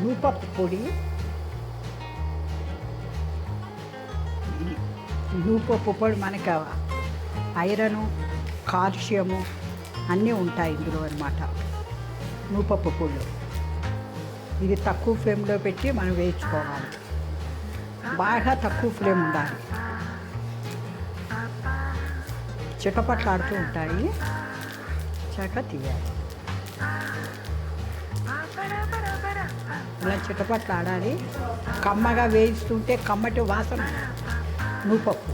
నూపప్పు పొడి. నూపప్పు పొడి మనకు ఐరను, కాల్షియము అన్నీ ఉంటాయి ఇందులో అన్నమాట. నూపప్పు పొడి ఇది తక్కువ ఫ్లేమ్లో పెట్టి మనం వేయించుకోవాలి. బాగా తక్కువ ఫ్లేమ్ ఉండాలి. చిటపట్లాడుతూ ఉంటాయి, చాక తీయాలి. ఇలా చిటపట్లాడాలి. కమ్మగా వేయిస్తుంటే కమ్మటి వాసన. నూపప్పు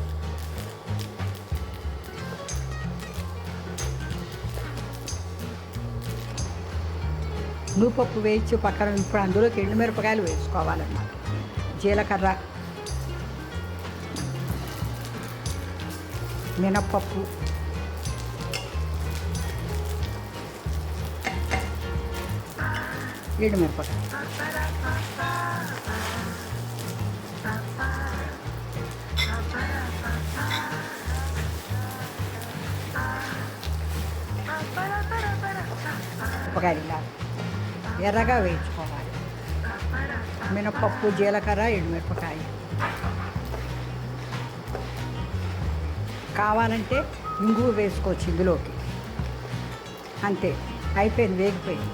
నూపప్పు వేయించి పక్కన. ఇప్పుడు అందులోకి ఎండుమిరపకాయలు వేసుకోవాలన్నమాట. జీలకర్ర, మినప్పప్పు, ఎండుమిరపకాయ, మిరపకాయలు ఇలా ఎర్రగా వేయించుకోవాలి. మినప్పప్పు, జీలకర్ర, ఎండుమిరపకాయ. కావాలంటే ఇంగువ వేసుకోవచ్చు ఇందులోకి. అంతే, అయిపోయింది, వేగిపోయింది.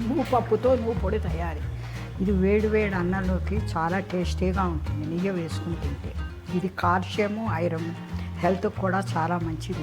నూపప్పుతో నువ్వు పొడి తయారీ. ఇది వేడి వేడి అన్నంలోకి చాలా టేస్టీగా ఉంటుంది నెయ్యి వేసుకుని తింటే. ఇది కాల్షియము, ఐరన్, హెల్త్కి కూడా చాలా మంచిది.